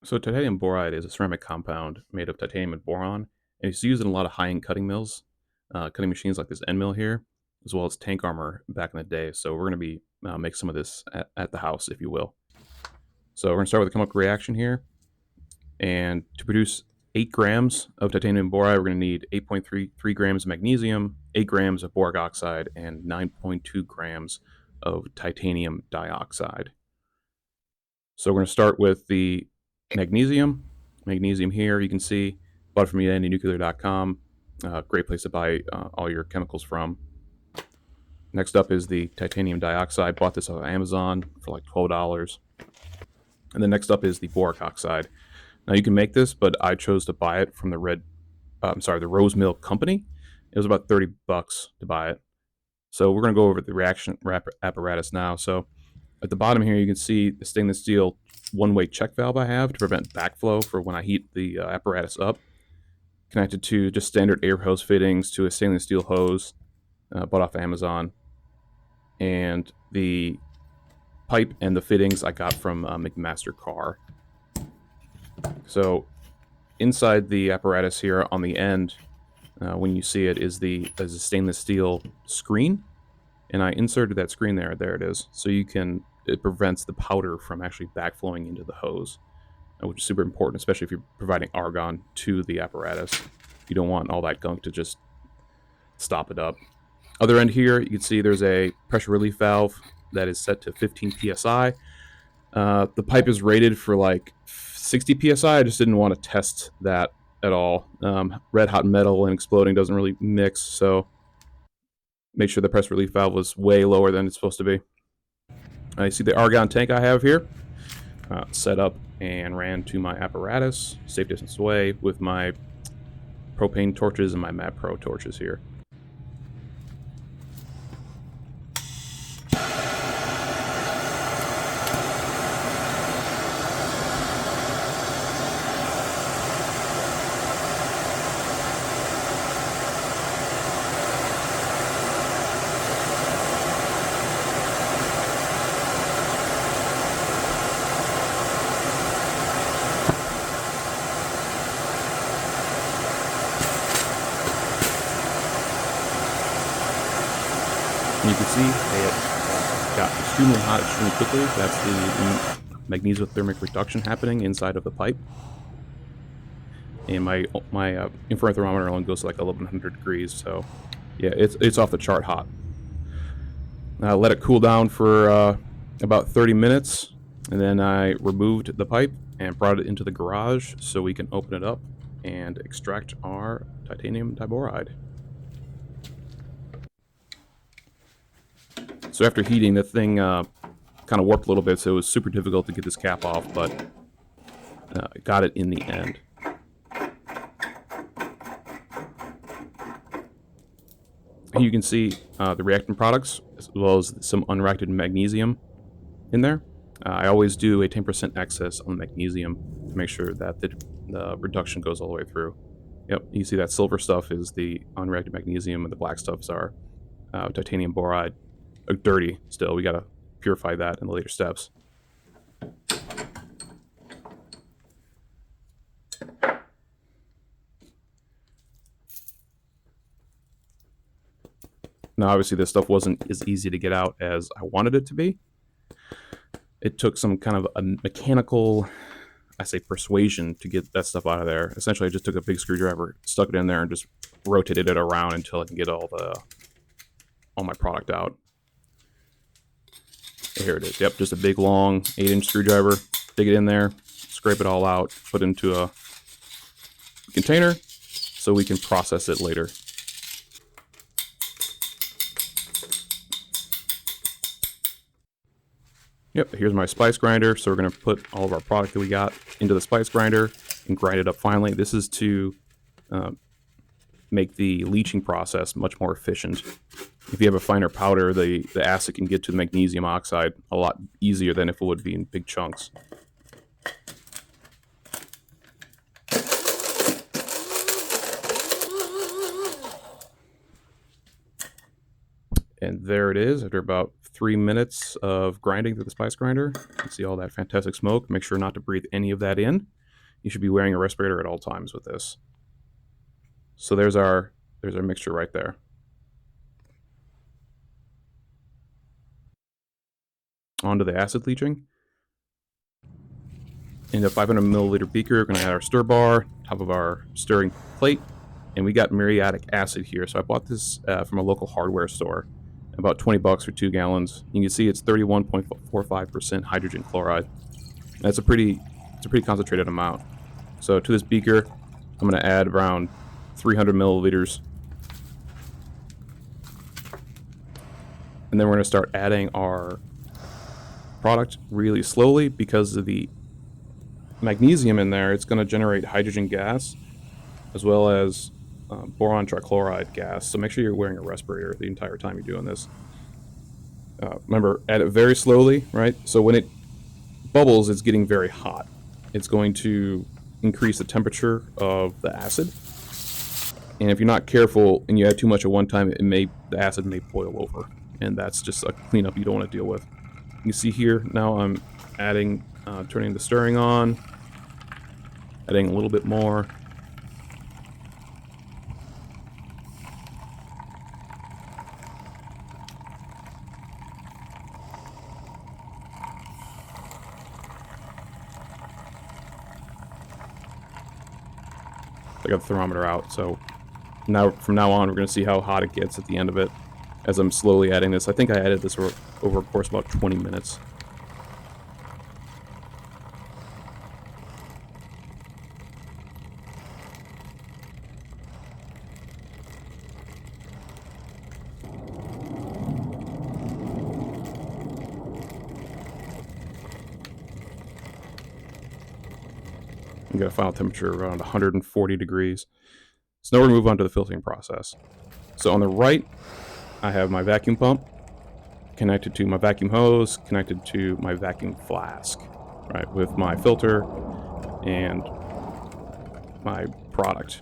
So titanium boride is a ceramic compound made of titanium and boron, and it's used in a lot of high-end cutting mills, cutting machines like this end mill here, as well as tank armor back in the day. So we're going to be make some of this at the house, if you will. So we're going to start with a chemical reaction here, and to produce 8 grams of titanium boride, we're going to need 8.33 grams of magnesium, 8 grams of boric oxide, and 9.2 grams of titanium dioxide. So we're going to start with the magnesium. Magnesium here, you can see, bought it from nuclear.com. Great place to buy all your chemicals from. Next up is the titanium dioxide. Bought this on Amazon for like $12. And then next up is the boric oxide. Now you can make this, but I chose to buy it from the Rose Mill Company. It was about $30 to buy it. So we're going to go over the reaction apparatus now. So at the bottom here, you can see the stainless steel one-way check valve I have to prevent backflow for when I heat the apparatus up. Connected to just standard air hose fittings to a stainless steel hose bought off Amazon. And the pipe and the fittings I got from McMaster Car. So inside the apparatus here on the end, when you see it, is a stainless steel screen. And I inserted that screen there. There it is. So it prevents the powder from actually backflowing into the hose, which is super important, especially if you're providing argon to the apparatus. You don't want all that gunk to just stop it up. Other end here, you can see there's a pressure relief valve that is set to 15 psi. The pipe is rated for like 60 psi. I just didn't want to test that at all. Red hot metal and exploding doesn't really mix, so make sure the pressure relief valve was way lower than it's supposed to be. You see the argon tank I have here, set up and ran to my apparatus, safe distance away, with my propane torches and my MAP Pro torches here. And you can see it got extremely hot extremely quickly. That's the magnesiothermic reduction happening inside of the pipe. And my infrared thermometer only goes to like 1100 degrees, so yeah, it's off the chart hot. Let it cool down for about 30 minutes, and then I removed the pipe and brought it into the garage so we can open it up and extract our titanium diboride. So after heating, the thing kind of warped a little bit, so it was super difficult to get this cap off, but got it in the end. Here you can see the reactant products, as well as some unreacted magnesium in there. I always do a 10% excess on the magnesium to make sure that the reduction goes all the way through. Yep, you see that silver stuff is the unreacted magnesium, and the black stuffs are titanium boride. Dirty still. We gotta purify that in the later steps. Now, obviously, this stuff wasn't as easy to get out as I wanted it to be. It took some kind of a mechanical, I say, persuasion to get that stuff out of there. Essentially, I just took a big screwdriver, stuck it in there, and just rotated it around until I can get all my product out. Here it is. Yep, just a big, long 8-inch screwdriver. Dig it in there, scrape it all out, put it into a container so we can process it later. Yep, here's my spice grinder. So we're going to put all of our product that we got into the spice grinder and grind it up finely. This is to make the leaching process much more efficient. If you have a finer powder, the acid can get to the magnesium oxide a lot easier than if it would be in big chunks. And there it is after about 3 minutes of grinding through the spice grinder. You can see all that fantastic smoke. Make sure not to breathe any of that in. You should be wearing a respirator at all times with this. So there's our mixture right there. Onto the acid leaching. In a 500 milliliter beaker, we're going to add our stir bar, top of our stirring plate, and we got muriatic acid here. So I bought this from a local hardware store, about 20 bucks for 2 gallons. You can see it's 31.45% hydrogen chloride. That's a pretty concentrated amount. So to this beaker, I'm going to add around 300 milliliters. And then we're going to start adding our product really slowly because of the magnesium in there. It's going to generate hydrogen gas as well as boron trichloride gas. So make sure you're wearing a respirator the entire time you're doing this. Remember, add it very slowly, right? So when it bubbles, it's getting very hot. It's going to increase the temperature of the acid. And if you're not careful and you add too much at one time, the acid may boil over. And that's just a cleanup you don't want to deal with. You can see here, now I'm adding, turning the stirring on, adding a little bit more. I got the thermometer out, so now from now on we're going to see how hot it gets at the end of it as I'm slowly adding this. I think I added this over a course of about 20 minutes. We got a final temperature around 140 degrees. So now we're going to move on to the filtering process. So on the right, I have my vacuum pump connected to my vacuum hose, connected to my vacuum flask, right, with my filter and my product.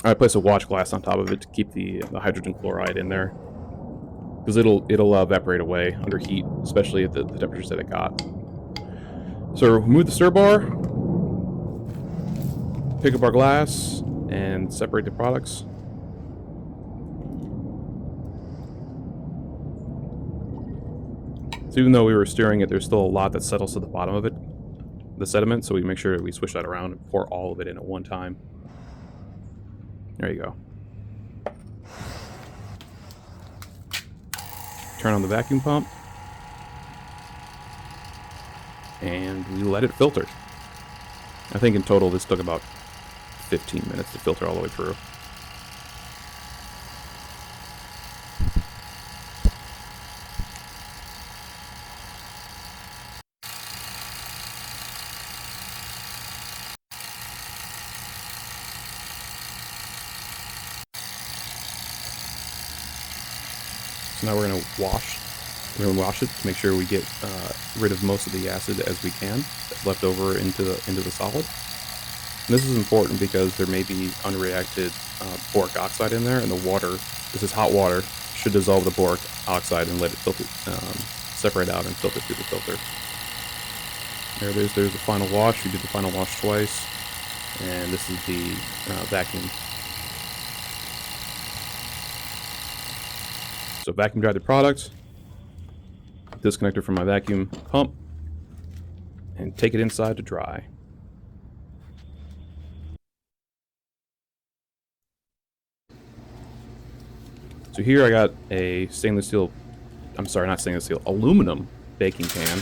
I place a watch glass on top of it to keep the hydrogen chloride in there, because it'll evaporate away under heat, especially at the temperatures that it got. So remove the stir bar, pick up our glass, and separate the products. So even though we were stirring it, there's still a lot that settles to the bottom of it, the sediment, so we make sure that we switch that around and pour all of it in at one time. There you go. Turn on the vacuum pump. And we let it filter. I think in total this took about 15 minutes to filter all the way through. So now we're going to wash. We're going to wash it to make sure we get rid of most of the acid as we can that's left over into the solid. And this is important because there may be unreacted boric oxide in there, and the water, this is hot water, should dissolve the boric oxide and let it filter, separate out and filter through the filter. There it is. There's the final wash. We did the final wash twice, and this is the vacuum. So vacuum dry the product. Disconnect it from my vacuum pump and take it inside to dry. So here I got a aluminum baking pan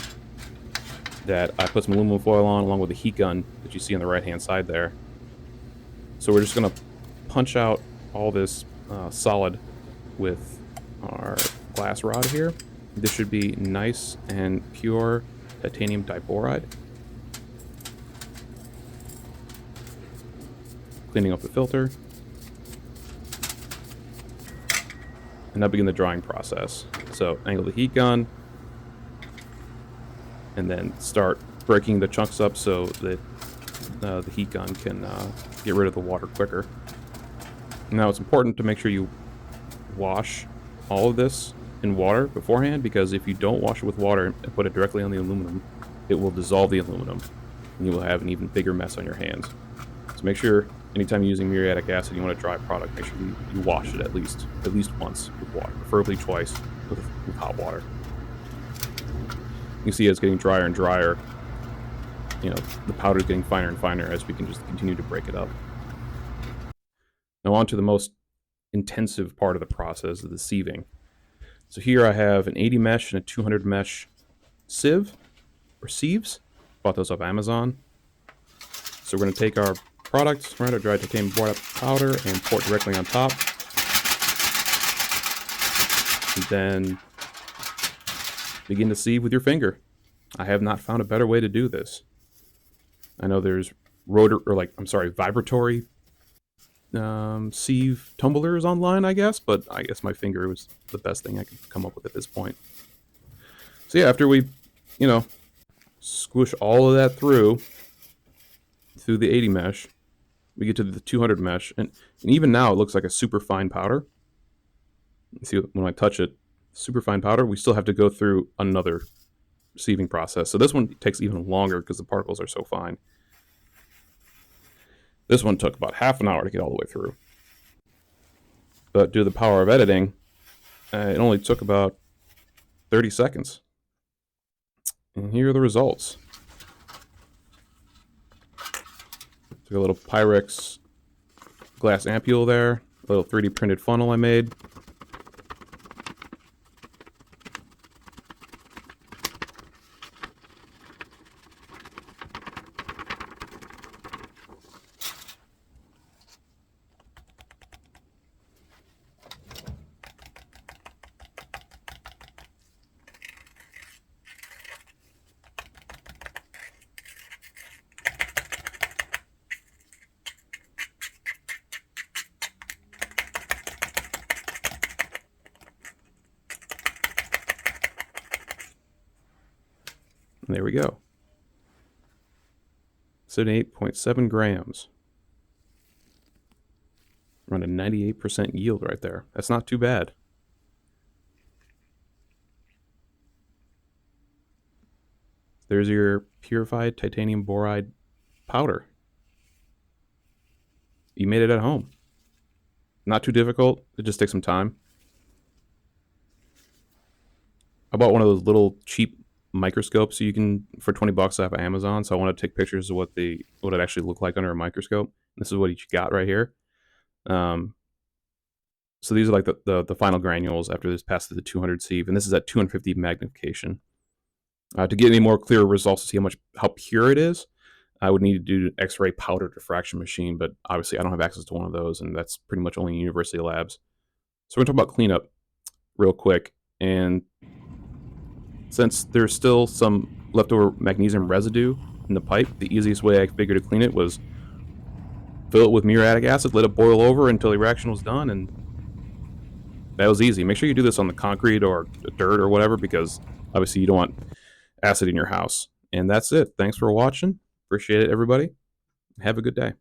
that I put some aluminum foil on along with a heat gun that you see on the right hand side there. So we're just going to punch out all this solid with our glass rod here. This should be nice and pure titanium diboride. Cleaning up the filter. And now begin the drying process. So angle the heat gun and then start breaking the chunks up so that the heat gun can get rid of the water quicker. Now it's important to make sure you wash all of this in water beforehand, because if you don't wash it with water and put it directly on the aluminum, it will dissolve the aluminum, and you will have an even bigger mess on your hands. So make sure anytime you're using muriatic acid, you want a dry product, make sure you wash it at least once with water, preferably twice with hot water. You can see it's getting drier and drier. The powder is getting finer and finer as we can just continue to break it up. Now on to the most intensive part of the process of the sieving. So here I have an 80 mesh and a 200 mesh sieve, or sieves. Bought those off Amazon. So we're going to take our product, our dry titanium diboride powder, and pour it directly on top. And then begin to sieve with your finger. I have not found a better way to do this. I know there's vibratory sieve tumblers online, I guess, but I guess my finger was the best thing I could come up with at this point. So yeah, after we, squish all of that through the 80 mesh, we get to the 200 mesh, and even now it looks like a super fine powder. See, when I touch it, super fine powder, we still have to go through another sieving process. So this one takes even longer because the particles are so fine. This one took about half an hour to get all the way through. But due to the power of editing, it only took about 30 seconds. And here are the results. Took a little Pyrex glass ampule there, a little 3D printed funnel I made. And there we go. 78.7 grams. Around a 98% yield right there. That's not too bad. There's your purified titanium boride powder. You made it at home. Not too difficult. It just takes some time. I bought one of those little cheap microscopes you can for $20 off of Amazon. So I want to take pictures of what it actually looked like under a microscope. This is what you got right here. So these are like the final granules after this passes the 200 sieve, and this is at 250 magnification. To get any more clear results to see how pure it is, I would need to do an X-ray powder diffraction machine, but obviously I don't have access to one of those, and that's pretty much only in university labs. So we're going to talk about cleanup real quick, and since there's still some leftover magnesium residue in the pipe, the easiest way I figured to clean it was fill it with muriatic acid, let it boil over until the reaction was done, and that was easy. Make sure you do this on the concrete or dirt or whatever, because obviously you don't want acid in your house. And that's it. Thanks for watching. Appreciate it, everybody. Have a good day.